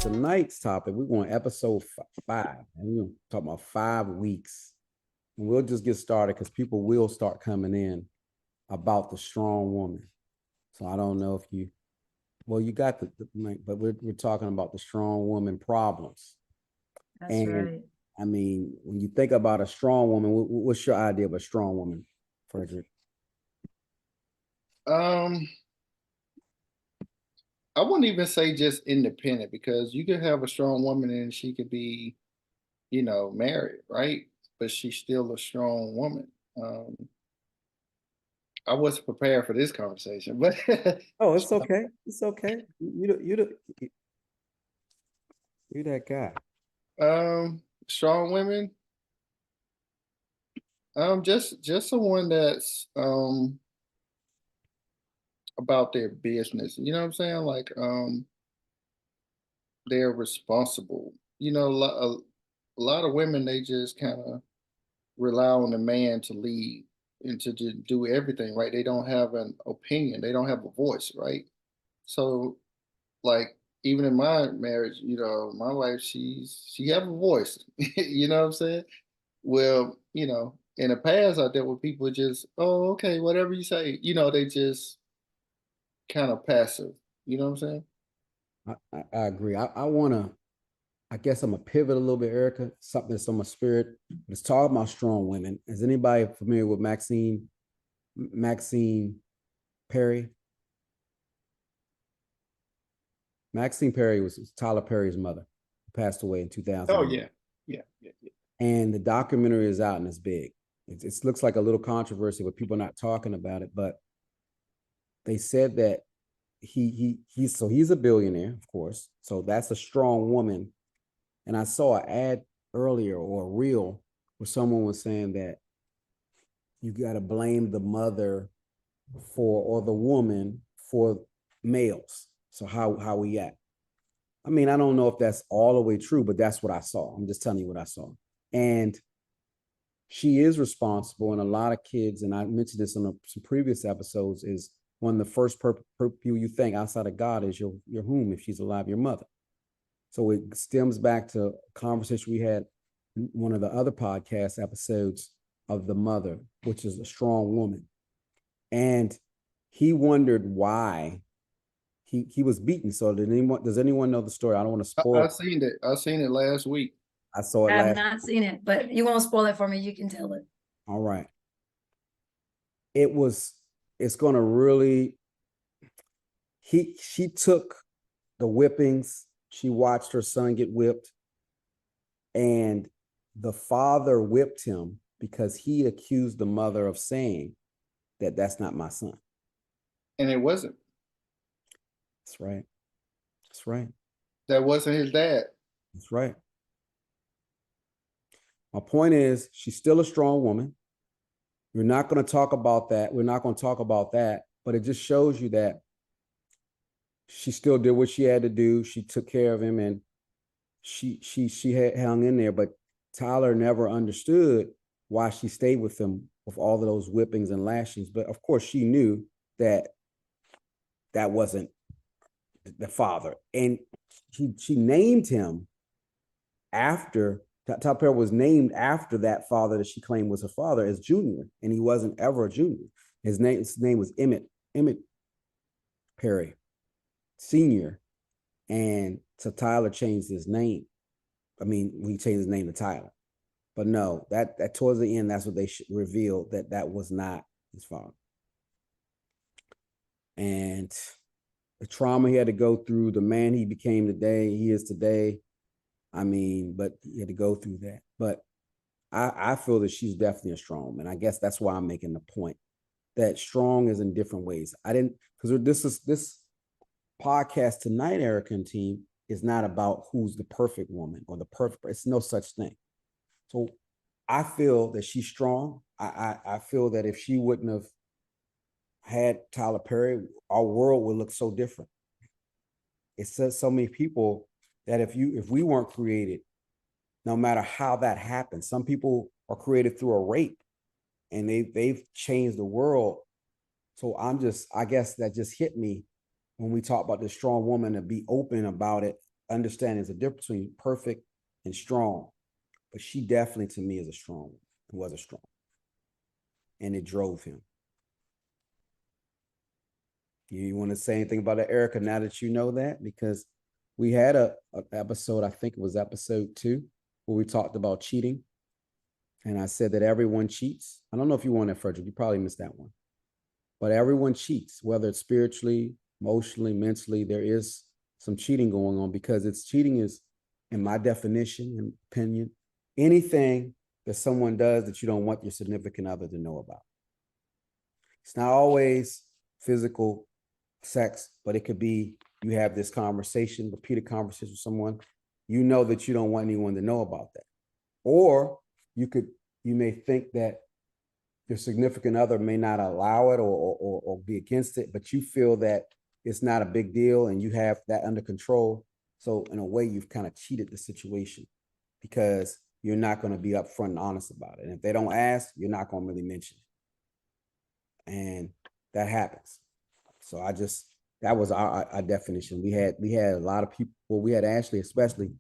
tonight's topic, we're going episode 5, and we're going to talk about 5 weeks. And we'll just get started because people will start coming in about the strong woman. So I don't know if you, well, you got but we're talking about the strong woman problems. That's right. I mean, when you think about a strong woman, what's your idea of a strong woman, Frederick? I wouldn't even say just independent, because you could have a strong woman and she could be, married, right? But she's still a strong woman. I wasn't prepared for this conversation, but Oh, it's okay. It's okay. You're that guy. strong women, just someone that's about their business. You know what I'm saying? Like they're responsible. A lot of women, they just kind of rely on the man to lead and to do everything, right? They don't have an opinion, they don't have a voice, right? So, like, even in my marriage, my wife, she have a voice. You know what I'm saying? Well, in the past, I dealt with people just, oh, okay, whatever you say. They just kind of passive. You know what I'm saying? I agree. I want to, I guess I'm going to pivot a little bit, Erica, something that's on my spirit. Let's talk about strong women. Is anybody familiar with Maxine Perry? Maxine Perry was Tyler Perry's mother, who passed away in 2000. Oh, yeah. Yeah. And the documentary is out and it's big. It looks like a little controversy, but people are not talking about it. But they said that he's a billionaire, of course. So that's a strong woman. And I saw an ad earlier or a reel where someone was saying that you got to blame the mother or the woman for males. So how we act. I mean, I don't know if that's all the way true, but that's what I saw. I'm just telling you what I saw. And she is responsible, and a lot of kids, and I mentioned this on some previous episodes, is one of the first people you think outside of God is your whom, if she's alive, your mother. So it stems back to a conversation we had in one of the other podcast episodes of the mother, which is a strong woman. And he wondered why he was beaten. So does anyone know the story? I don't want to spoil I seen it. I seen it last week. I saw it I have last. not seen it, but you won't spoil it for me. You can tell it. All right. It's gonna really, she took the whippings, she watched her son get whipped, and the father whipped him because he accused the mother of saying that that's not my son. And it wasn't. That's right. That's right. That wasn't his dad. That's right. My point is, she's still a strong woman. We're not going to talk about that. We're not going to talk about that, but it just shows you that she still did what she had to do. She took care of him, and she had hung in there. But Tyler never understood why she stayed with him with all of those whippings and lashings. But of course, she knew that that wasn't the father, and she named him after. Tyler Perry was named after that father that she claimed was her father as Junior, and he wasn't ever a Junior. His name was Emmett Perry Senior, and so Tyler changed his name. I mean, he changed his name to Tyler, but no, that towards the end, that's what they revealed, that was not his father, and the trauma he had to go through, the man he is today. I mean, but he had to go through that. But I feel that she's definitely a strong woman. I guess that's why I'm making the point that strong is in different ways. Because this podcast tonight, Erica and team, is not about who's the perfect woman or the perfect. It's no such thing. So I feel that she's strong. I feel that if she wouldn't have had Tyler Perry, our world would look so different. It says so many people that if we weren't created, no matter how that happened, some people are created through a rape, and they've changed the world. So I guess that just hit me when we talk about the strong woman, to be open about it understand there's a difference between perfect and strong. But she definitely, to me, is a strong, was a strong. And it drove him. You want to say anything about it, Erica, now that you know that? Because we had a episode, I think it was episode 2, where we talked about cheating. And I said that everyone cheats. I don't know if you want that, Frederick. You probably missed that one. But everyone cheats, whether it's spiritually, emotionally, mentally. There is some cheating going on, because cheating is, in my definition and opinion, anything that someone does that you don't want your significant other to know about. It's not always physical sex, but it could be you have this conversation, repeated conversation with someone, you know that you don't want anyone to know about that. Or you may think that your significant other may not allow it or be against it, but you feel that it's not a big deal and you have that under control. So in a way, you've kind of cheated the situation, because you're not going to be upfront and honest about it. And if they don't ask, you're not going to really mention it. And that happens. So that was our definition. We had a lot of people, well, we had Ashley especially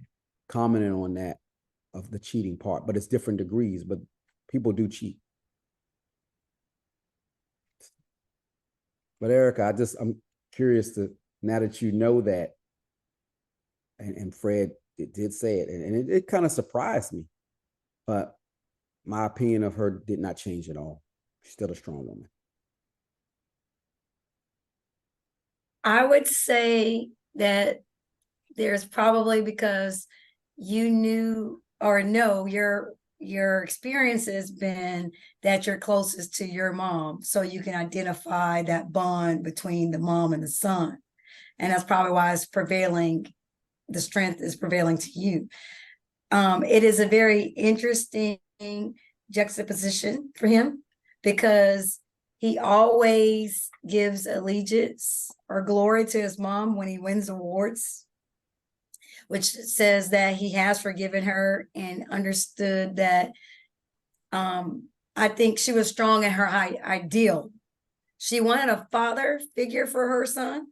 commenting on that, of the cheating part, but it's different degrees, but people do cheat. But Erica, I'm curious to, now that you know that, and Fred did say it, and it kind of surprised me, but my opinion of her did not change at all. She's still a strong woman. I would say that there's probably, because you knew or know your experience has been that you're closest to your mom, so you can identify that bond between the mom and the son. And that's probably why it's prevailing, the strength is prevailing to you. It is a very interesting juxtaposition for him, because he always gives allegiance or glory to his mom when he wins awards, which says that he has forgiven her and understood that, I think she was strong in her ideal. She wanted a father figure for her son,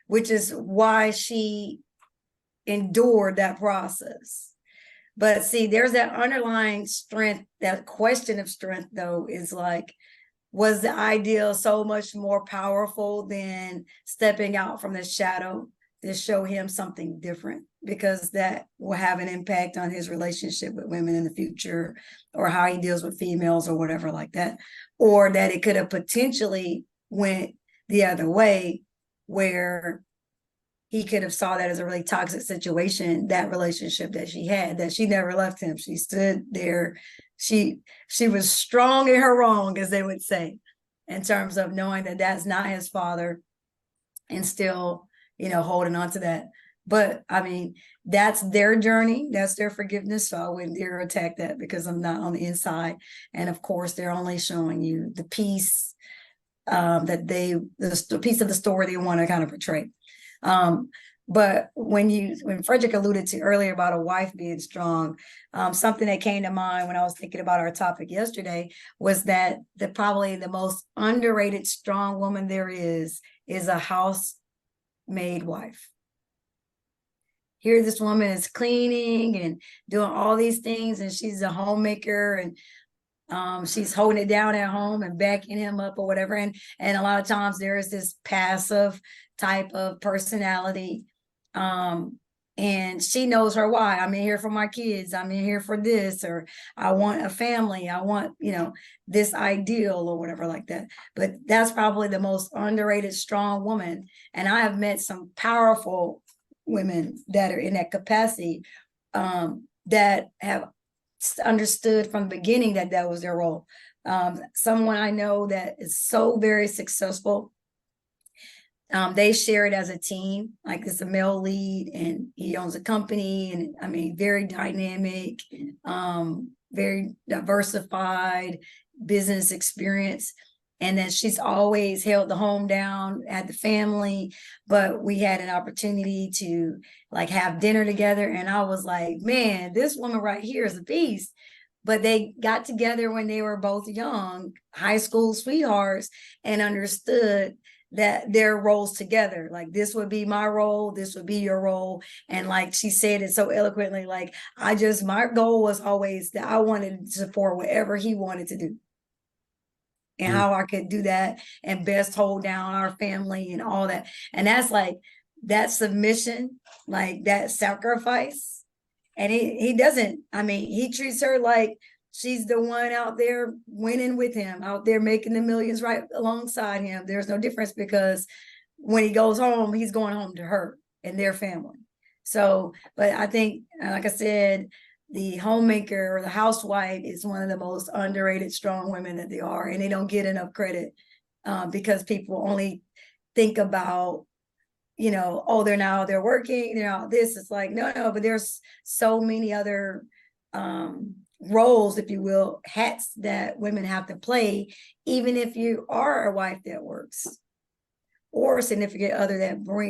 which is why she endured that process. But see, there's that underlying strength, that question of strength, though, is like, was the ideal so much more powerful than stepping out from the shadow to show him something different? Because that will have an impact on his relationship with women in the future, or how he deals with females or whatever like that. Or that it could have potentially went the other way, where he could have saw that as a really toxic situation, that relationship that she had, that she never left him. She stood there. She was strong in her wrong, as they would say, in terms of knowing that that's not his father, and still, holding on to that. But I mean, that's their journey. That's their forgiveness. So I wouldn't dare attack that, because I'm not on the inside. And of course, they're only showing you the piece that the piece of the story they want to kind of portray. But when Frederick alluded to earlier about a wife being strong, something that came to mind when I was thinking about our topic yesterday was that probably the most underrated strong woman there is a housemaid wife. Here, this woman is cleaning and doing all these things, and she's a homemaker, and she's holding it down at home and backing him up or whatever. And a lot of times there is this passive type of personality. And she knows her why. I'm in here for my kids. I'm in here for this, or I want a family. I want, this ideal or whatever like that. But that's probably the most underrated strong woman. And I have met some powerful women that are in that capacity, that have understood from the beginning that was their role. Someone I know that is so very successful, they share it as a team. Like, it's a male lead and he owns a company, and I mean, very dynamic, very diversified business experience. And then she's always held the home down, had the family, but we had an opportunity to have dinner together. And I was like, man, this woman right here is a beast. But they got together when they were both young, high school sweethearts, and understood that their roles together. Like this would be my role, this would be your role. And like she said it so eloquently, like my goal was always that I wanted to support whatever he wanted to do. And how I could do that and best hold down our family and all that. And that's like that submission, like that sacrifice. And he doesn't, I mean, he treats her like she's the one out there winning with him, out there making the millions right alongside him. There's no difference because when he goes home, he's going home to her and their family. So, but I think, like I said, the homemaker or the housewife is one of the most underrated strong women that they are, and they don't get enough credit because people only think about, you know, oh, they're working, they're out this. It's like, no, but there's so many other roles, if you will, hats that women have to play, even if you are a wife that works or a significant other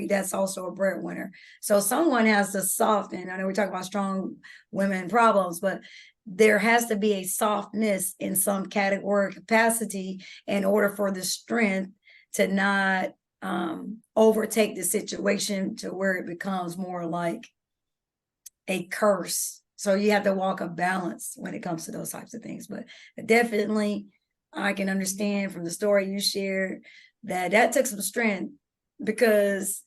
that's also a breadwinner. So someone has to soften. I know we talk about strong women problems, but there has to be a softness in some category capacity in order for the strength to not overtake the situation to where it becomes more like a curse. So you have to walk a balance when it comes to those types of things. But definitely, I can understand from the story you shared that took some strength, because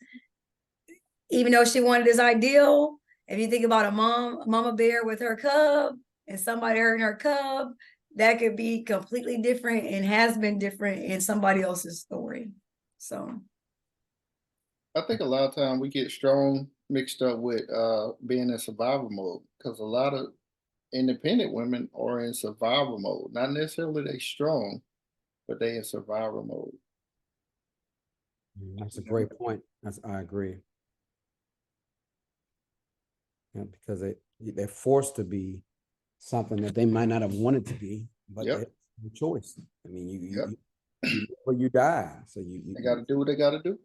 even though she wanted this ideal, if you think about a mama bear with her cub and somebody hurting her cub, that could be completely different and has been different in somebody else's story. So I think a lot of time we get strong mixed up with being in survival mode, because a lot of independent women are in survival mode. Not necessarily they strong, but they in survival mode. That's a great point. I agree. Yeah, because they're forced to be something that they might not have wanted to be, but Yep. they have no choice. I mean, Yep. you live or you die. So They got to do what they got to do.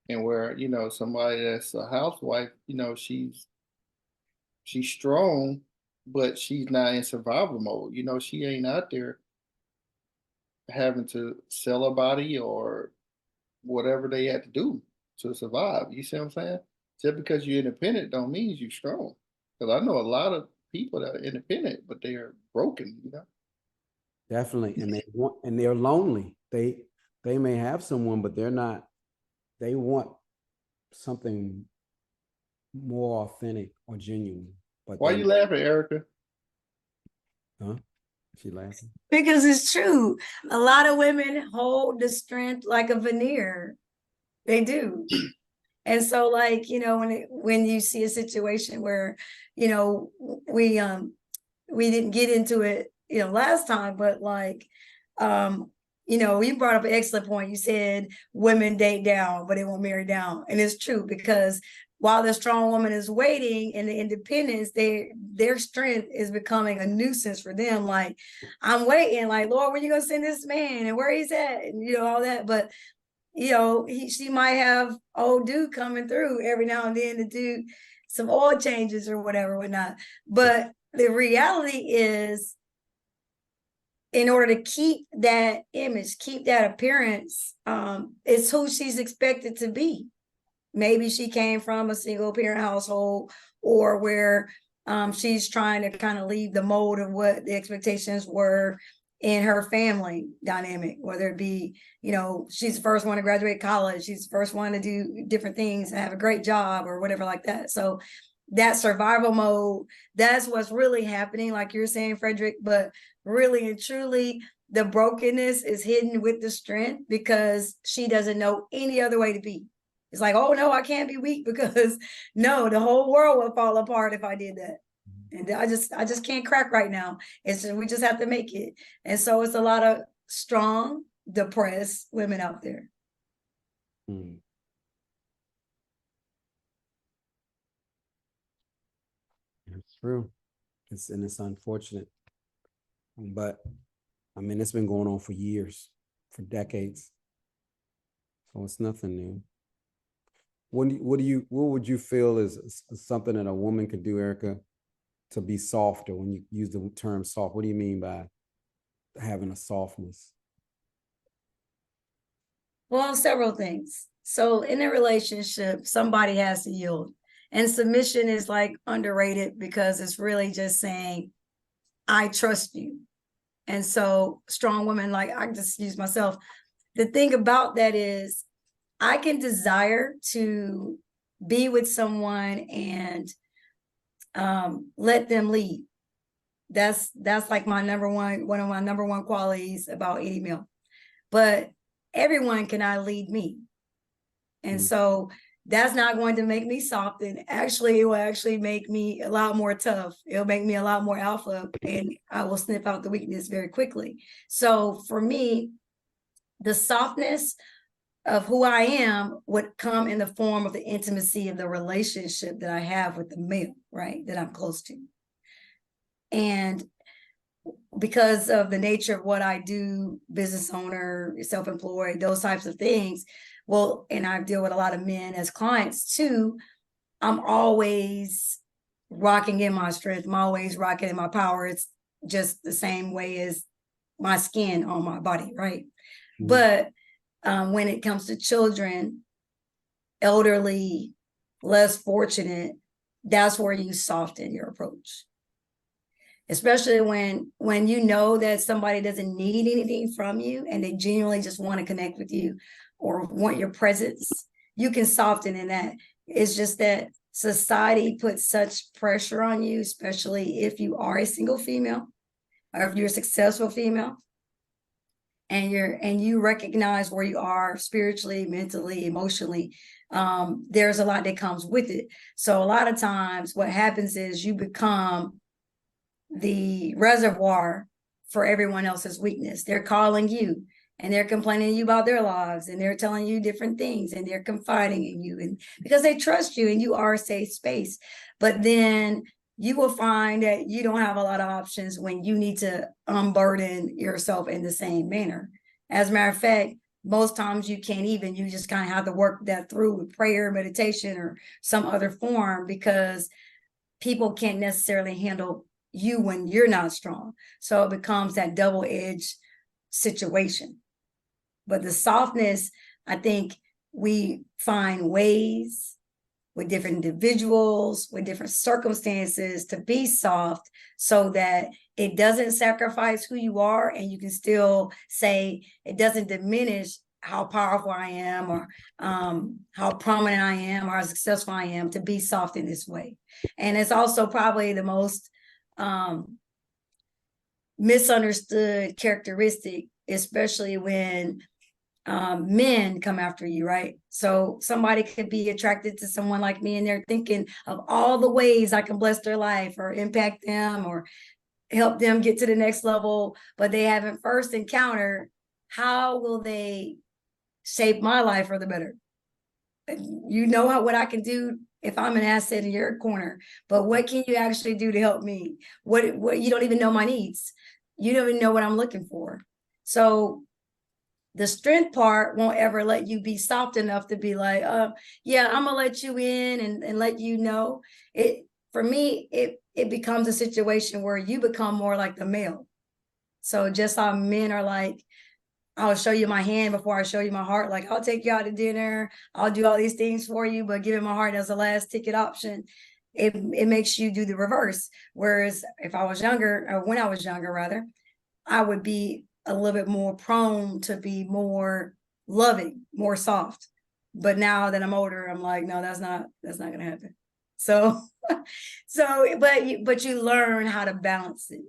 And where, you know, somebody that's a housewife, you know, she's strong, but she's not in survival mode. You know, she ain't out there having to sell her body or whatever they had to do to survive. You see what I'm saying? Just because you're independent don't mean you're strong. Because I know a lot of people that are independent, but they are broken, you know. definitely, and they're lonely. They may have someone, but they're not. They want something more authentic or genuine. But Why they, you laughing, Erica? huh? She laughing. because it's true. A lot of women hold the strength like a veneer. They do. And so, like, you know, when you see a situation where, you know, we didn't get into it, you know, last time, but like, you know, you brought up an excellent point. You said women date down, but they won't marry down. And it's true, because while the strong woman is waiting and the independence, their strength is becoming a nuisance for them. Like, I'm waiting, like, Lord, when you gonna send this man and where he's at, and you know, all that. But you know, she might have old dude coming through every now and then to do some oil changes or whatnot. But the reality is, in order to keep that image, keep that appearance, it's who she's expected to be. Maybe she came from a single parent household, or where she's trying to kind of leave the mold of what the expectations were in her family dynamic, whether it be, you know, she's the first one to graduate college, she's the first one to do different things and have a great job or whatever like that. So that survival mode, that's what's really happening, like you're saying, Frederick. But really and truly, the brokenness is hidden with the strength, because she doesn't know any other way to be. It's like, oh no, I can't be weak, because no, the whole world would fall apart if I did that. And I just can't crack right now. It's just, we just have to make it. And so it's a lot of strong, depressed women out there. Hmm. It's true. It's unfortunate, but I mean, it's been going on for years, for decades. So it's nothing new. What would you feel is something that a woman could do, Erica, to be softer? When you use the term soft, what do you mean by having a softness? Well, several things. So in a relationship, somebody has to yield. And submission is like underrated because it's really just saying, I trust you. And so strong women, like I just use myself. The thing about that is I can desire to be with someone and let them lead. That's like my one of my number one qualities about any male. But everyone cannot lead me. And so that's not going to make me soft. And actually, it will actually make me a lot more tough. It'll make me a lot more alpha, and I will sniff out the weakness very quickly. So for me, the softness of who I am would come in the form of the intimacy of the relationship that I have with the male, right? That I'm close to. And because of the nature of what I do, business owner, self-employed, those types of things, well, and I deal with a lot of men as clients too, I'm always rocking in my strength. I'm always rocking in my power. It's just the same way as my skin on my body, right? But when it comes to children, elderly, less fortunate, that's where you soften your approach. Especially when you know that somebody doesn't need anything from you and they genuinely just want to connect with you or want your presence, you can soften in that. It's just that society puts such pressure on you, especially if you are a single female or if you're a successful female and you recognize where you are spiritually, mentally, emotionally. There's a lot that comes with it. So a lot of times what happens is you become the reservoir for everyone else's weakness. They're calling you and they're complaining to you about their lives and they're telling you different things and they're confiding in you, and because they trust you and you are a safe space. But then you will find that you don't have a lot of options when you need to unburden yourself in the same manner. As a matter of fact, most times you can't even, you just kind of have to work that through with prayer, meditation, or some other form, because people can't necessarily handle you when you're not strong. So it becomes that double-edged situation. But the softness, I think we find ways with different individuals, with different circumstances to be soft so that it doesn't sacrifice who you are, and you can still say it doesn't diminish how powerful I am or how prominent I am or how successful I am, to be soft in this way. And it's also probably the most misunderstood characteristic, especially when men come after you, right? So somebody could be attracted to someone like me and they're thinking of all the ways I can bless their life or impact them or help them get to the next level, but they haven't first encountered how will they shape my life for the better. You know what I can do if I'm an asset in your corner, but what can you actually do to help me? What you don't even know my needs. You don't even know what I'm looking for. So the strength part won't ever let you be soft enough to be like, yeah, I'm gonna let you in and let you know. It for me, it becomes a situation where you become more like the male. So just how men are like, I'll show you my hand before I show you my heart. Like, I'll take you out to dinner. I'll do all these things for you, but giving my heart as the last ticket option, it makes you do the reverse. Whereas if I was younger, or when I was younger, rather, I would be a little bit more prone to be more loving, more soft. But now that I'm older, I'm like, no, that's not gonna happen. So, but you learn how to balance it,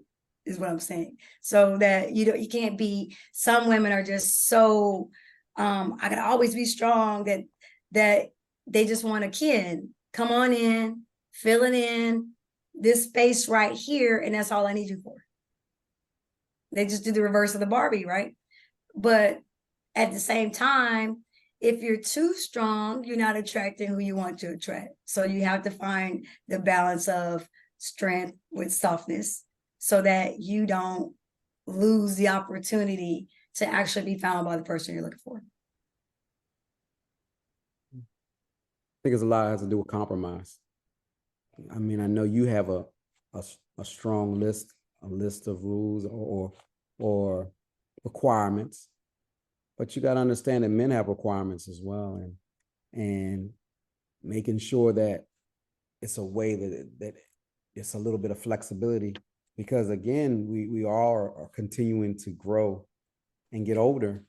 is what I'm saying. So that you can't be, some women are just so I gotta always be strong that they just want a kid. Come on in, fill it in, this space right here, and that's all I need you for. They just do the reverse of the Barbie, right? But at the same time, if you're too strong, you're not attracting who you want to attract. So you have to find the balance of strength with softness so that you don't lose the opportunity to actually be found by the person you're looking for. I think it's a lot has to do with compromise. I mean, I know you have a strong list, a list of rules or requirements, but you got to understand that men have requirements as well, and making sure that it's a way that it's a little bit of flexibility, because again, we all are continuing to grow and get older,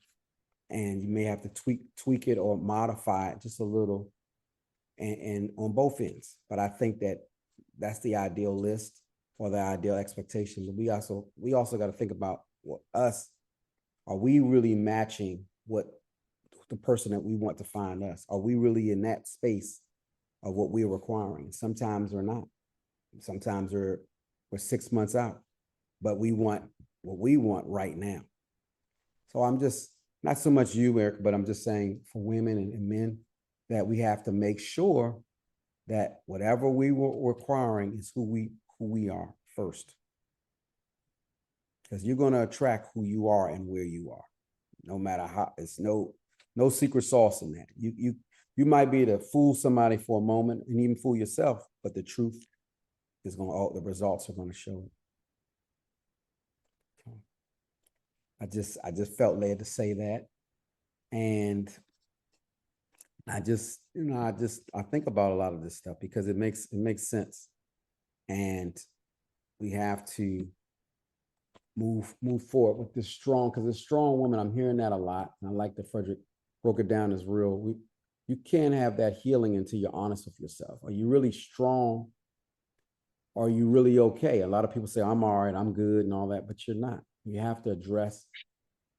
and you may have to tweak it or modify it just a little, and on both ends. But I think that's the ideal list or the ideal expectation. But we also got to think about us. Are we really matching what the person that we want to find us? Are we really in that space of what we're requiring? Sometimes we're not. Sometimes we're 6 months out, but we want what we want right now. So I'm just, not so much you, Eric, but I'm just saying for women and men that we have to make sure that whatever we were requiring is who we are first. Because you're going to attract who you are and where you are, no matter how. It's no secret sauce in that. You might be able to fool somebody for a moment and even fool yourself, but the truth is the results are going to show it. I just felt led to say that, and I just, I think about a lot of this stuff because it makes sense, and we have to move forward with this strong, because it's strong women. I'm hearing that a lot, and I like that Frederick broke it down as real. You can't have that healing until you're honest with yourself. Are you really strong? Are you really okay? A lot of people say, I'm all right, I'm good and all that, but you're not. You have to address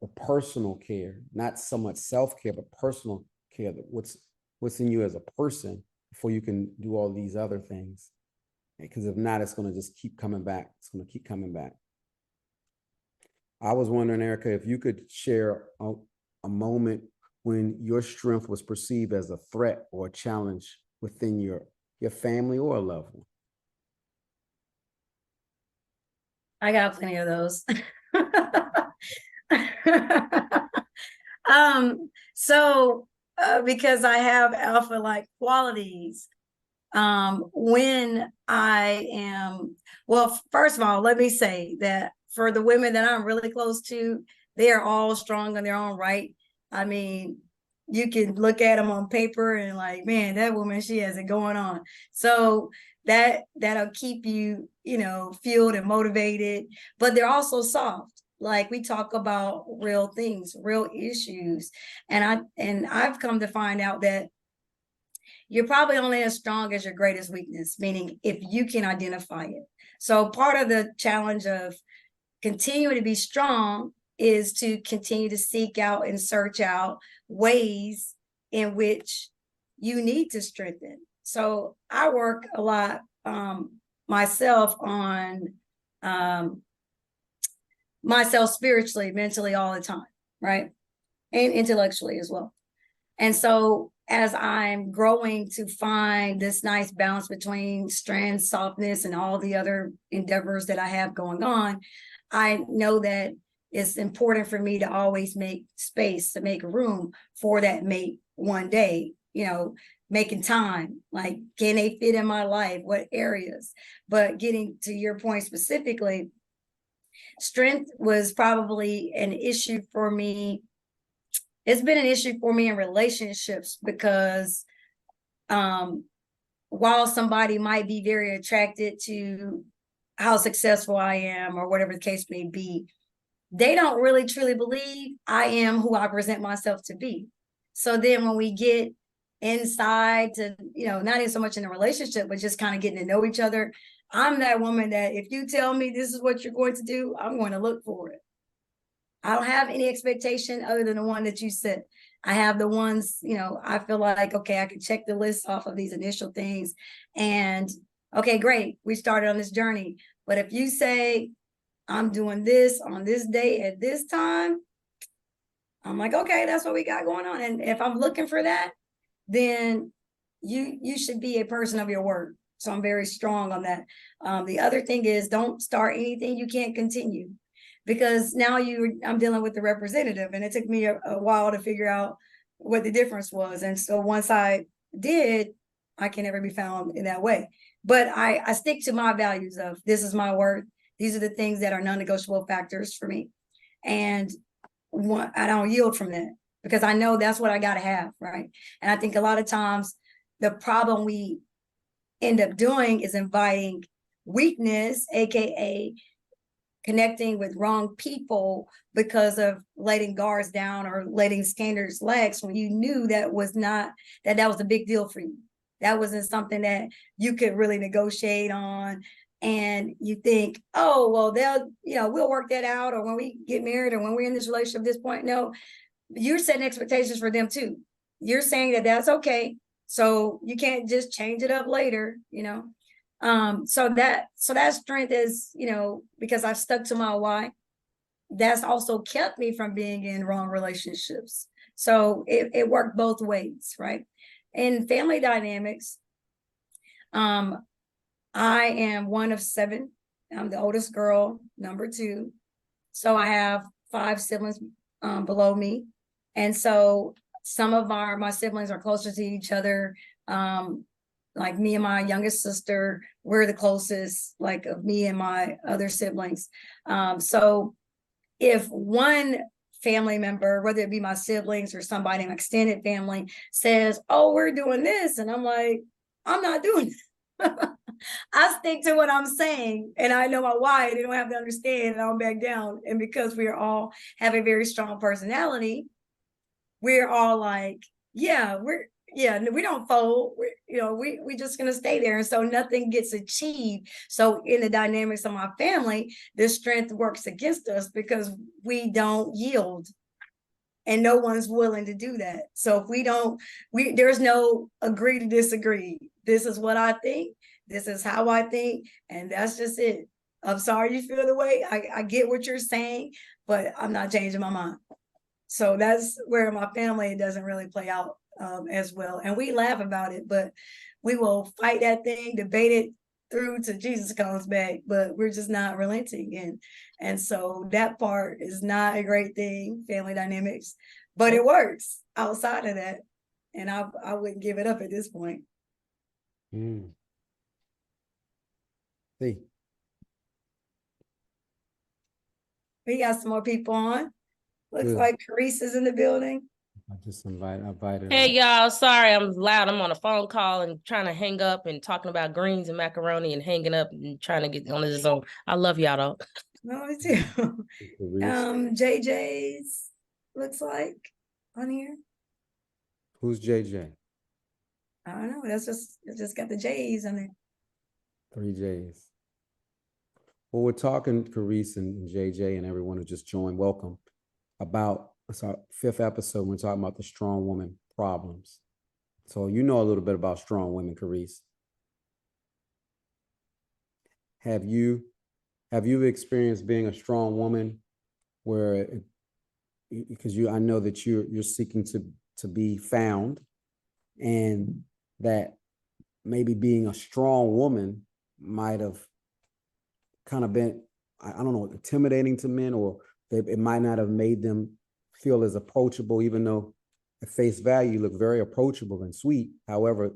the personal care, not so much self-care, but personal care, that what's in you as a person before you can do all these other things. Because if not, it's going to just keep coming back. It's going to keep coming back. I was wondering, Erica, if you could share a moment when your strength was perceived as a threat or a challenge within your family or a loved one. I got plenty of those. Because I have alpha-like qualities, when I am, well, first of all, let me say that for the women that I'm really close to, they are all strong in their own right. I mean, you can look at them on paper and like, man, that woman, she has it going on. So that'll keep you, fueled and motivated, but they're also soft. Like, we talk about real things, real issues. And I've come to find out that you're probably only as strong as your greatest weakness, meaning if you can identify it. So part of the challenge of continuing to be strong is to continue to seek out and search out ways in which you need to strengthen. So I work a lot myself on myself spiritually, mentally, all the time, right? And intellectually as well. And so as I'm growing to find this nice balance between strength, softness, and all the other endeavors that I have going on, I know that it's important for me to always make space, to make room for that mate one day, making time, like, can they fit in my life? What areas? But getting to your point specifically, strength was probably an issue for me. It's been an issue for me in relationships because while somebody might be very attracted to how successful I am or whatever the case may be, they don't really truly believe I am who I present myself to be. So then when we get inside to, not even so much in a relationship, but just kind of getting to know each other, I'm that woman that if you tell me this is what you're going to do, I'm going to look for it. I don't have any expectation other than the one that you said. I have the ones, I feel like, okay, I can check the list off of these initial things and okay, great. We started on this journey. But if you say I'm doing this on this day at this time, I'm like, okay, that's what we got going on. And if I'm looking for that, then you should be a person of your word. So I'm very strong on that. The other thing is, don't start anything you can't continue, because now I'm dealing with the representative, and it took me a while to figure out what the difference was. And so once I did, I can never be found in that way. But I stick to my values of this is my worth. These are the things that are non-negotiable factors for me. And I don't yield from that. because I know that's what I got to have, right? And I think a lot of times the problem we end up doing is inviting weakness, aka connecting with wrong people because of letting guards down or letting standards lax when you knew that was not that was a big deal for you. That wasn't something that you could really negotiate on. And you think, oh, well, we'll work that out, or when we get married, or when we're in this relationship at this point. No, you're setting expectations for them too. You're saying that that's okay. So you can't just change it up later, so that strength is, because I've stuck to my why. That's also kept me from being in wrong relationships. So it worked both ways, right? In family dynamics, I am one of 7. I'm the oldest girl, number 2. So I have 5 siblings below me. And so some of my siblings are closer to each other. Like me and my youngest sister, we're the closest, like, of me and my other siblings. So if one family member, whether it be my siblings or somebody in my extended family, says, oh, we're doing this, and I'm like, I'm not doing it. I stick to what I'm saying, and I know my why. They don't have to understand, and I'll back down. And because we all have a very strong personality, we're all like, yeah, we don't fold. We just gonna stay there. And so nothing gets achieved. So in the dynamics of my family, this strength works against us because we don't yield. And no one's willing to do that. So if there's no agree to disagree. This is what I think. This is how I think. And that's just it. I'm sorry you feel the way. I get what you're saying, but I'm not changing my mind. So that's where my family, it doesn't really play out as well. And we laugh about it, but we will fight that thing, debate it through to Jesus comes back, but we're just not relenting. And so that part is not a great thing, family dynamics, but it works outside of that. And I wouldn't give it up at this point. See, We got some more people on. Looks Good. like Carice is in the building. I just invited Hey her. y'all, sorry I'm loud. I'm on a phone call and trying to hang up and talking about greens and macaroni and hanging up and trying to get on the Zoom. I love y'all though. No, me too. Carice. JJ's looks like on here. Who's JJ? I don't know. It just got the J's on there. 3 J's. Well, we're talking, Carice and JJ and everyone who just joined. Welcome. It's our 5th episode. We're talking about the strong woman problems. So you know a little bit about strong women, Carice. Have you experienced being a strong woman because I know that you're seeking to be found, and that maybe being a strong woman might have kind of been, I don't know, intimidating to men, or it might not have made them feel as approachable, even though at face value you look very approachable and sweet. However,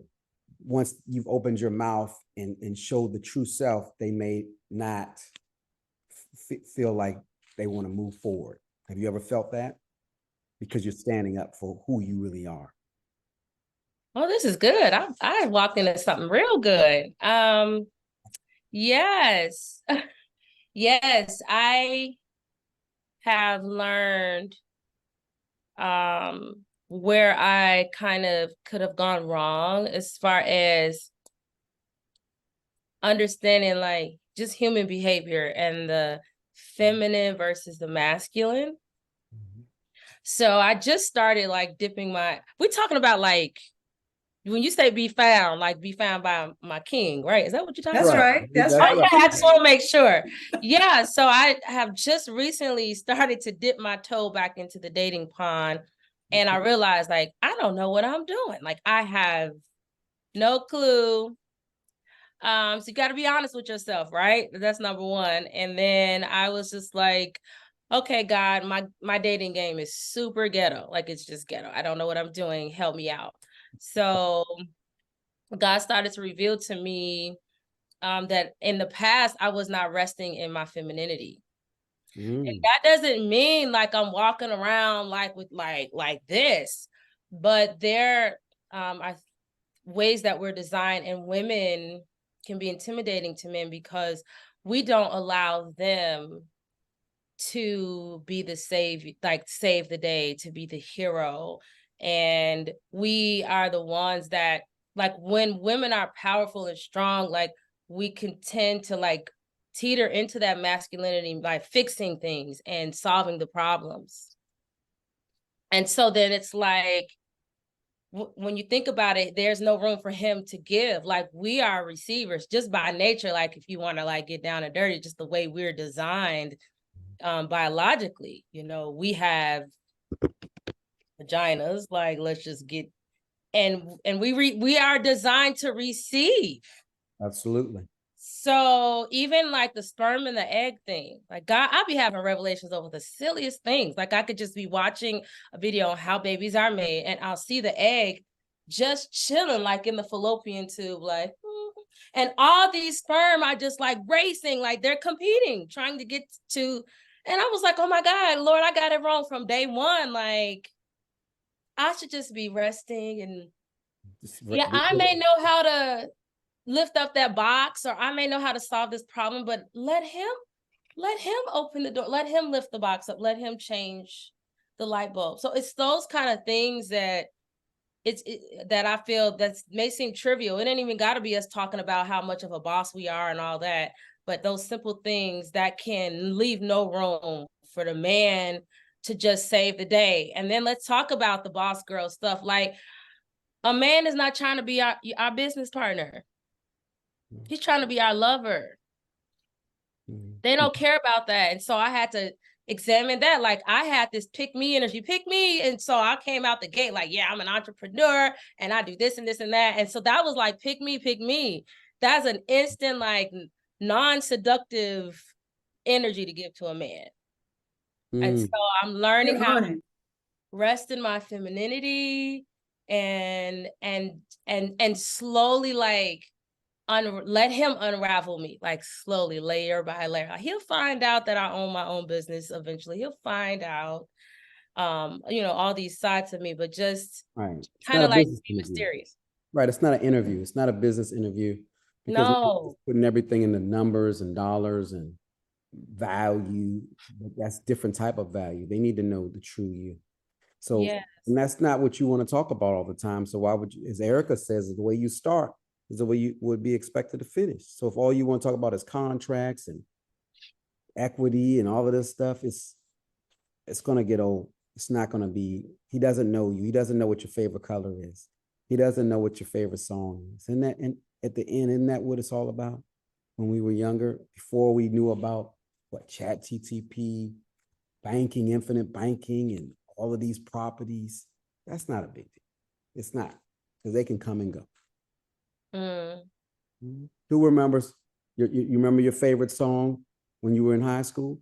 once you've opened your mouth and showed the true self, they may not feel like they want to move forward. Have you ever felt that? Because you're standing up for who you really are. Oh, this is good. I walked into something real good. Yes. Yes, I have learned where I kind of could have gone wrong as far as understanding like just human behavior and the feminine versus the masculine. So I just started like dipping we're talking about like, when you say be found, like be found by my king, right? Is that what you're talking That's about? right. That's Okay, right. I just want to make sure. Yeah, so I have just recently started to dip my toe back into the dating pond, and I realized like, I don't know what I'm doing. Like I have no clue. So you got to be honest with yourself, right? That's number one. And then I was just like, okay, God, my dating game is super ghetto. Like it's just ghetto. I don't know what I'm doing. Help me out. So God started to reveal to me that in the past, I was not resting in my femininity. Mm. That doesn't mean like I'm walking around like with like this, but there are ways that we're designed, and women can be intimidating to men because we don't allow them to be the save the day, to be the hero. And we are the ones that, like, when women are powerful and strong, like, we can tend to like teeter into that masculinity by fixing things and solving the problems. And so then it's like, when you think about it, there's no room for him to give. Like, we are receivers just by nature. Like, if you want to like get down and dirty, just the way we're designed biologically, we have vaginas. Like, let's just get, and we are designed to receive. Absolutely. So even like the sperm and the egg thing, like, God, I'll be having revelations over the silliest things. Like, I could just be watching a video on how babies are made, and I'll see the egg just chilling like in the fallopian tube, like, and all these sperm are just like racing, like they're competing, trying to get to. And I was like, oh my God, Lord, I got it wrong from day one. Like, I should just be resting. And yeah, I may know how to lift up that box, or I may know how to solve this problem, but let him open the door, let him lift the box up, let him change the light bulb. So it's those kind of things that that I feel that may seem trivial. It ain't even got to be us talking about how much of a boss we are and all that, but those simple things that can leave no room for the man to just save the day. And then let's talk about the boss girl stuff. Like, a man is not trying to be our business partner. He's trying to be our lover. They don't care about that. And so I had to examine that. Like, I had this pick me energy, pick me. And so I came out the gate like, yeah, I'm an entrepreneur and I do this and this and that. And so that was like, pick me, pick me. That's an instant, like, non-seductive energy to give to a man. And so I'm learning how to rest in my femininity and slowly, like, let him unravel me, like, slowly, layer by layer. He'll find out that I own my own business eventually. He'll find out, all these sides of me, but just kind of like be mysterious. Right. It's not an interview. It's not a business interview. Because No. putting everything in the numbers and dollars and value, that's different type of value. They need to know the true you. So, Yes. and that's not what you want to talk about all the time. So why would you, as Erica says, the way you start is the way you would be expected to finish. So if all you want to talk about is contracts and equity and all of this stuff, it's going to get old. It's not going to be, he doesn't know you. He doesn't know what your favorite color is. He doesn't know what your favorite song is. And at the end, isn't that what it's all about? When we were younger, before we knew about what ChatGPT, banking, infinite banking, and all of these properties, that's not a big deal. It's not, because they can come and go. Who remembers? You remember your favorite song when you were in high school?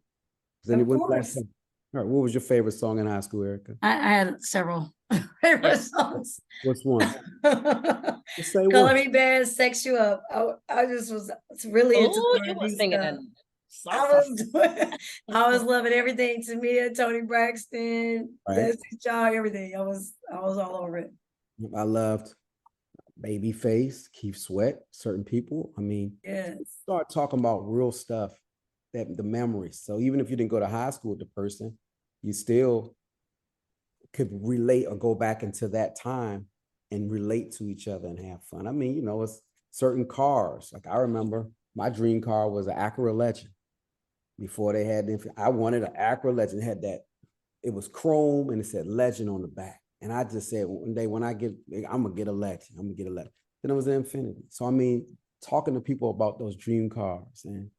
Of course. All right, what was your favorite song in high school, Erica? I had several favorite songs. What's one? Just say Color one. Me Bad, Sex You Up. I just was really into Oh, the you R&B were singing stuff. I was loving everything. Tamia, Tony Braxton, Destiny Child, everything. I was all over it. I loved Babyface, Keith Sweat, certain people. I mean, yes. Start talking about real stuff, that the memories. So even if you didn't go to high school with the person, you still could relate or go back into that time and relate to each other and have fun. I mean, it's certain cars. Like, I remember my dream car was an Acura Legend. Before they had I wanted an Acura Legend. It had that, it was chrome and it said Legend on the back. And I just said, one day when I'm gonna get a Legend. I'm gonna get a Legend. Then it was an Infiniti. So I mean, talking to people about those dream cars, and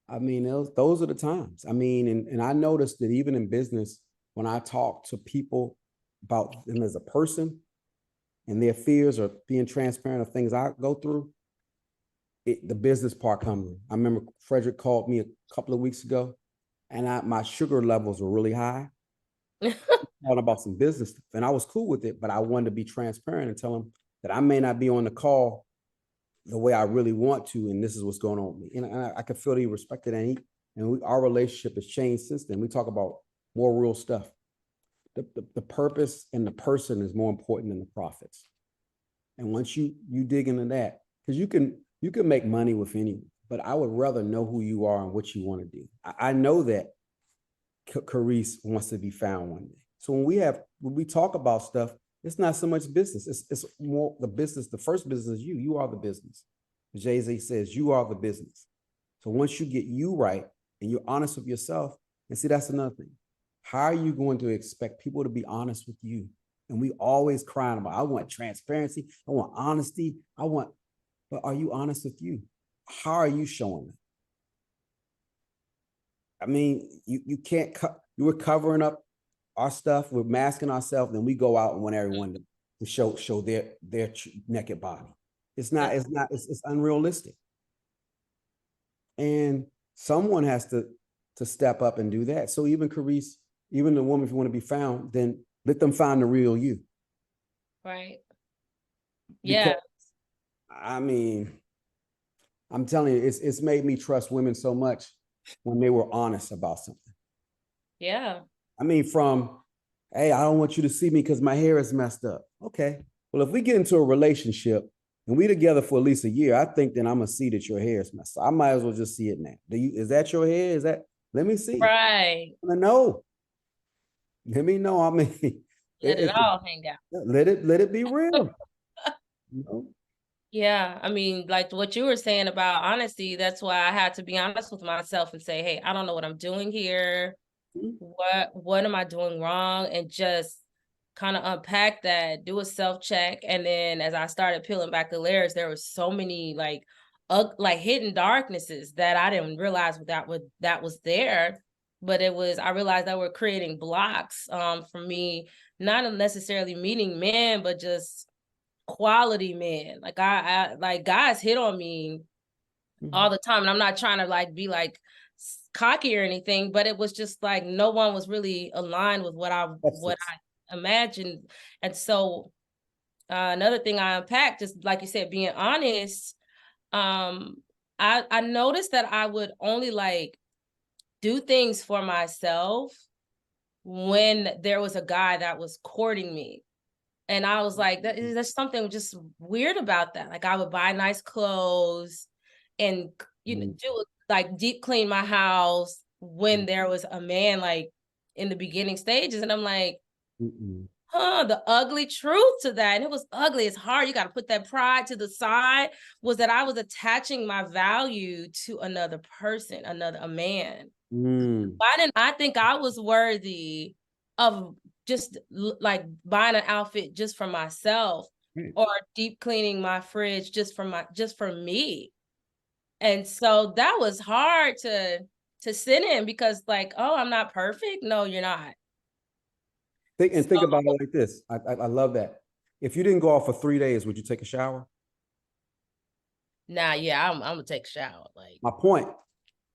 I mean, those are the times. I mean, and I noticed that even in business, when I talk to people about them as a person and their fears or being transparent of things I go through, the business part comes in. I remember Frederick called me a couple of weeks ago, and my sugar levels were really high. Talking about some business stuff, and I was cool with it, but I wanted to be transparent and tell him that I may not be on the call the way I really want to, and this is what's going on with me. And I could feel that he respected it, and our relationship has changed since then. We talk about more real stuff. The purpose and the person is more important than the profits. And once you dig into that, because you can make money with anyone, but I would rather know who you are and what you want to do. I know that Carice wants to be found one day. So when we talk about stuff, it's not so much business. It's more the business. The first business is you. You are the business. Jay-Z says you are the business. So once you get you right and you're honest with yourself, and see, that's another thing. How are you going to expect people to be honest with you? And we always crying about, I want transparency, I want honesty, but are you honest with you? How are you showing it? I mean, you can't you were covering up our stuff, we're masking ourselves, then we go out and want everyone to show their naked body. It's unrealistic. And someone has to step up and do that. So even Carice, even the woman, if you want to be found, then let them find the real you. Right. Yeah. Because, I mean, I'm telling you, it's made me trust women so much when they were honest about something. Yeah. I mean, from, hey, I don't want you to see me because my hair is messed up. Okay. Well, if we get into a relationship and we together for at least a year, I think then I'm gonna see that your hair is messed up. I might as well just see it now. Is that your hair? Let me see. Right. I know. Let me know. I mean, Let it all hang out. Let it be real. You know? Yeah, I mean, like what you were saying about honesty, that's why I had to be honest with myself and say, hey, I don't know what I'm doing here. What am I doing wrong? And just kind of unpack that, do a self-check. And then as I started peeling back the layers, there was so many like hidden darknesses that I didn't realize that was there. But I realized that we're creating blocks for me, not necessarily meeting men, but just quality men. Like I like guys hit on me all the time, and I'm not trying to like be like cocky or anything, but it was just like no one was really aligned with what I imagined. And so another thing I unpacked, just like you said, being honest, I noticed that I would only like do things for myself when there was a guy that was courting me. And I was like, there's something just weird about that. Like I would buy nice clothes and, do like deep clean my house when there was a man like in the beginning stages. And I'm like, the ugly truth to that. And it was ugly. It's hard. You got to put that pride to the side, was that I was attaching my value to another person, a man. Why didn't I think I was worthy of just like buying an outfit just for myself or deep cleaning my fridge just for me? And so that was hard to sit in, because like, oh, I'm not perfect. No, you're not. Think about it like this. I love that. If you didn't go out for 3 days, would you take a shower? Nah, yeah, I'm gonna take a shower. Like my point.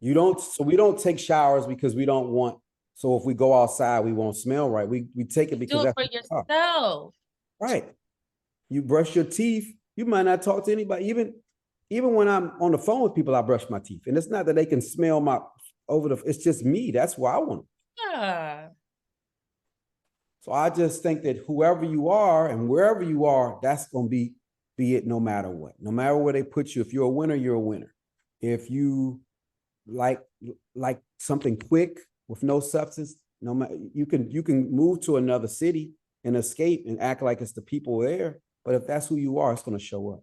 We don't take showers because we don't want. So if we go outside, we won't smell right. We take it because do it for yourself. Right. You brush your teeth. You might not talk to anybody. Even when I'm on the phone with people, I brush my teeth. And it's not that they can smell it's just me. That's why I want it. Yeah. So I just think that whoever you are and wherever you are, that's going to be it no matter what. No matter where they put you. If you're a winner, you're a winner. If you like something quick with no substance, no matter, you can move to another city and escape and act like it's the people there. But if that's who you are, it's going to show up.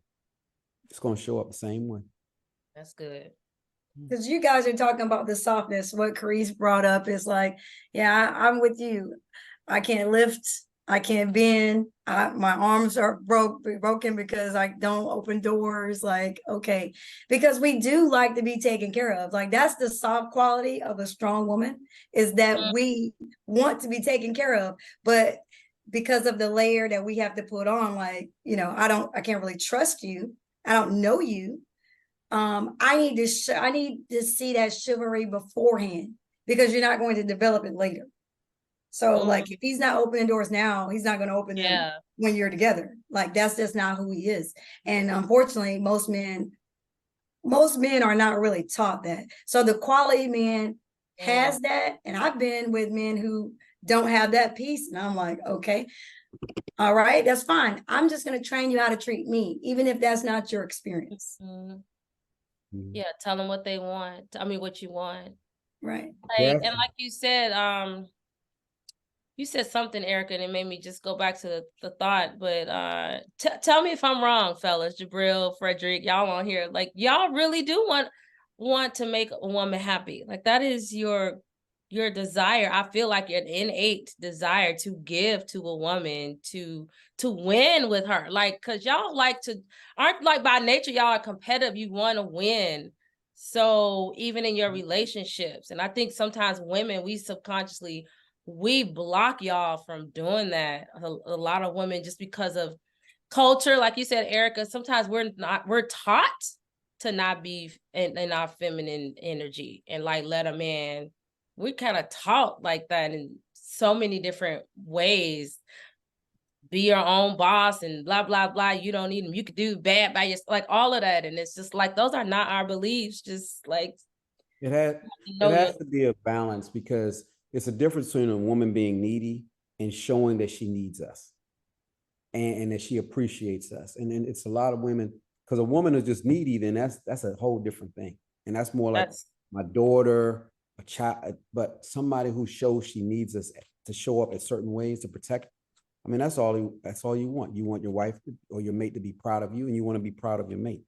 It's going to show up the same way. That's good. Because you guys are talking about the softness. What Carice brought up is like, yeah, I'm with you. I can't lift. I can't bend. My arms are broken because I don't open doors. Like, okay, because we do like to be taken care of. Like that's the soft quality of a strong woman, is that we want to be taken care of. But because of the layer that we have to put on, like, I can't really trust you. I don't know you. I need to see that chivalry beforehand, because you're not going to develop it later. So like if he's not opening doors now, he's not going to open them when you're together. Like that's just not who he is. And unfortunately, most men most men are not really taught that. So the quality man Yeah. has that. And I've been with men who don't have that piece. And I'm like, okay, all right, that's fine. I'm just going to train you how to treat me, even if that's not your experience. Mhm. Mhm. Yeah, tell them what they want. I mean, what you want. Right. Like, and Yes. like you said something, Erica, and it made me just go back to the thought. But tell me if I'm wrong, fellas, Jabril, Frederick, y'all on here. Like, y'all really do want to make a woman happy. Like, that is your desire. I feel like an innate desire to give to a woman, to win with her. Like, cause y'all aren't like by nature, y'all are competitive. You want to win. So even in your relationships, and I think sometimes women, we block y'all from doing that. A lot of women, just because of culture, like you said, Erica, sometimes we're taught to not be in our feminine energy and like let a man, we kind of taught like that in so many different ways. Be your own boss and blah, blah, blah. You don't need them. You could do bad by yourself, like all of that. And it's just like, those are not our beliefs. Just like, It has know your to be a balance because it's a difference between a woman being needy and showing that she needs us and that she appreciates us. And then it's a lot of women, because a woman is just needy, then that's a whole different thing. And that's more like that's my daughter, a child, but somebody who shows she needs us to show up in certain ways to protect. I mean, that's all you want. You want your wife or your mate to be proud of you, and you want to be proud of your mate.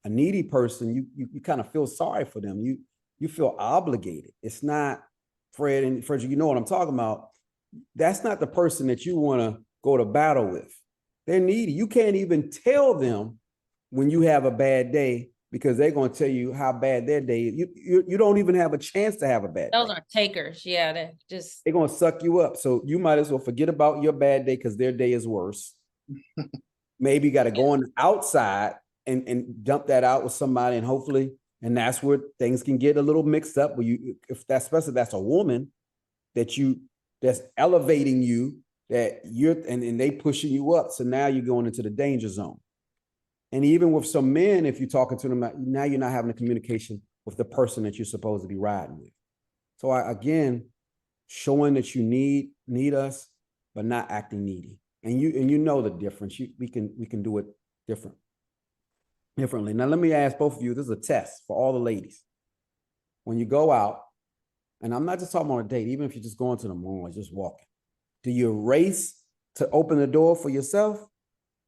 A needy person, you kind of feel sorry for them. You feel obligated. It's not Fred, you know what I'm talking about. That's not the person that you want to go to battle with. They're needy. You can't even tell them when you have a bad day because they're going to tell you how bad their day is. You don't even have a chance to have a bad those day. are takers. Yeah, that just They're going to suck you up. So you might as well forget about your bad day because their day is worse. Maybe you got to go on outside and dump that out with somebody, and hopefully, and that's where things can get a little mixed up. Where especially that's a woman that's elevating you, that you're and they pushing you up. So now you're going into the danger zone. And even with some men, if you're talking to them, now you're not having a communication with the person that you're supposed to be riding with. So again, showing that you need us, but not acting needy. And you know the difference. We can do it differently. Now let me ask both of you. This is a test for all the ladies. When you go out, and I'm not just talking about a date, even if you're just going to the mall or just walking, do you race to open the door for yourself,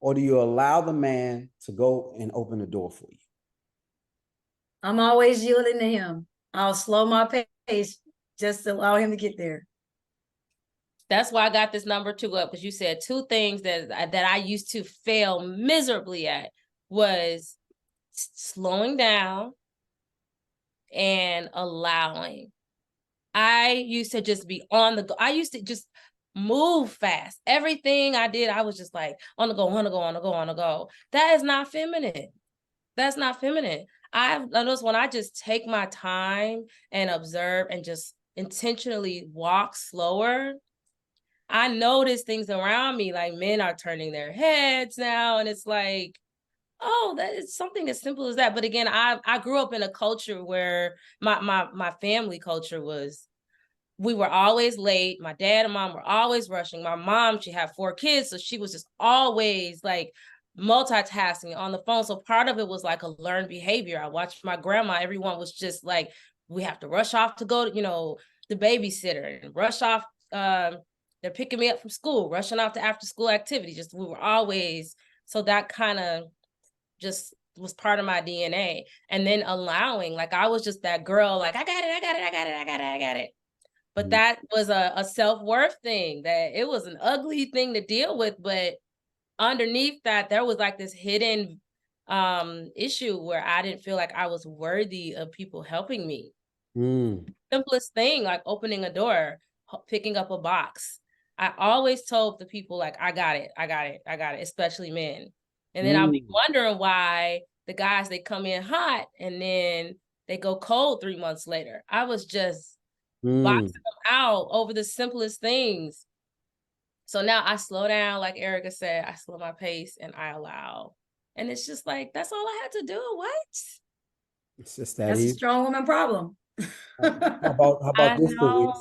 or do you allow the man to go and open the door for you? I'm always yielding to him. I'll slow my pace just to allow him to get there. that's why I got this number 2 up, because you said 2 things that I used to fail miserably at was slowing down and allowing. I used to just be on the go. I used to just move fast. Everything I did, I was just like on the go, on the go, on the go, on the go. That is not feminine. That's not feminine. I've noticed when I just take my time and observe and just intentionally walk slower, I notice things around me, like men are turning their heads now, and it's like, oh, that is something as simple as that. But again, I grew up in a culture where my family culture was, we were always late. My dad and mom were always rushing. My mom, she had 4 kids, so she was just always like multitasking on the phone. So part of it was like a learned behavior. I watched my grandma, everyone was just like, we have to rush off to go to, the babysitter, and rush off. They're picking me up from school, rushing off to after school activities. Just we were always, so that kind of just was part of my DNA. And then allowing, like I was just that girl, like I got it, I got it, I got it, I got it, I got it. But that was a self-worth thing, that it was an ugly thing to deal with. But underneath that, there was like this hidden issue where I didn't feel like I was worthy of people helping me. Simplest thing, like opening a door, picking up a box. I always told the people, like, I got it, I got it, I got it, especially men. And then I'll be wondering why the guys, they come in hot and then they go cold 3 months later. I was just boxing them out over the simplest things. So now I slow down, like Erica said, I slow my pace and I allow. And it's just like, that's all I had to do. What? It's just that That's a easy. strong woman problem. How I about this, know. Louise?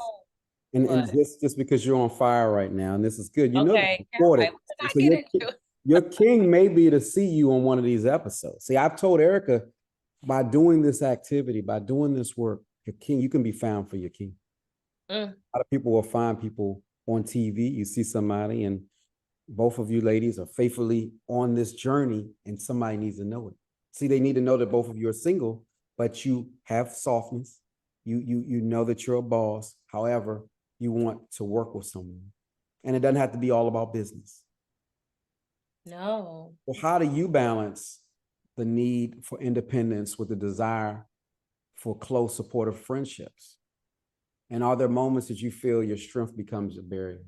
And What? just because you're on fire right now, and this is good, you know, this Okay. is Yeah, recorded. like, what did I So get into? your king may be to see you on one of these episodes. See, I've told Erica, by doing this activity, by doing this work, your king, you can be found for your king. Mm. A lot of people will find people on TV. You see somebody, and both of you ladies are faithfully on this journey, and somebody needs to know it. See, they need to know that both of you are single, but you have softness. You know that you're a boss. However, you want to work with someone, and it doesn't have to be all about business. No. Well, how do you balance the need for independence with the desire for close, supportive friendships? And are there moments that you feel your strength becomes a barrier?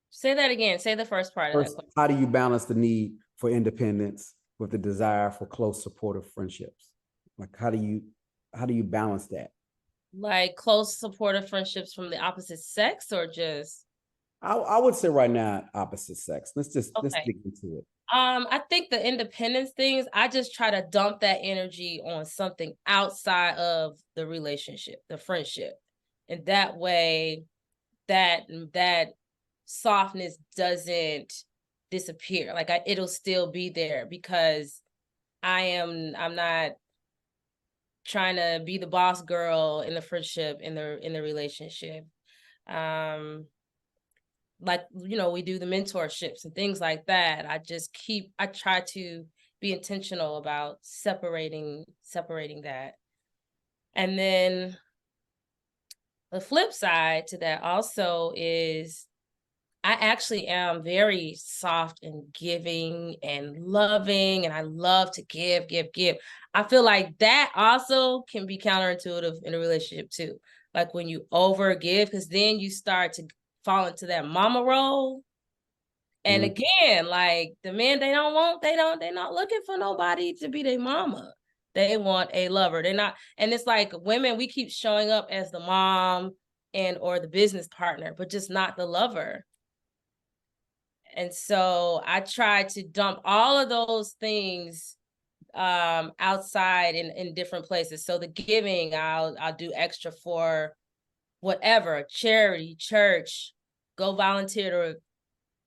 Say that again. Say the first part of that First, question. how do you balance the need for independence with the desire for close, supportive friendships? Like, how do you balance that? Like close supportive friendships from the opposite sex or just I would say right now, opposite sex. Let's okay. dig into it. I think the independence things, I just try to dump that energy on something outside of the relationship, the friendship. And that way that softness doesn't disappear. Like it'll still be there because I'm not trying to be the boss girl in the friendship in the relationship. Like we do the mentorships and things like that. I try to be intentional about separating that. And then the flip side to that also is I actually am very soft and giving and loving, and I love to give, give, give. I feel like that also can be counterintuitive in a relationship too. Like when you over give, because then you start to fall into that mama role. And again, like the men they're not looking for nobody to be their mama. They want a lover. They're not, and it's like women, we keep showing up as the mom and or the business partner, but just not the lover. And so I try to dump all of those things outside in different places. So the giving, I'll do extra for whatever, charity, church, go volunteer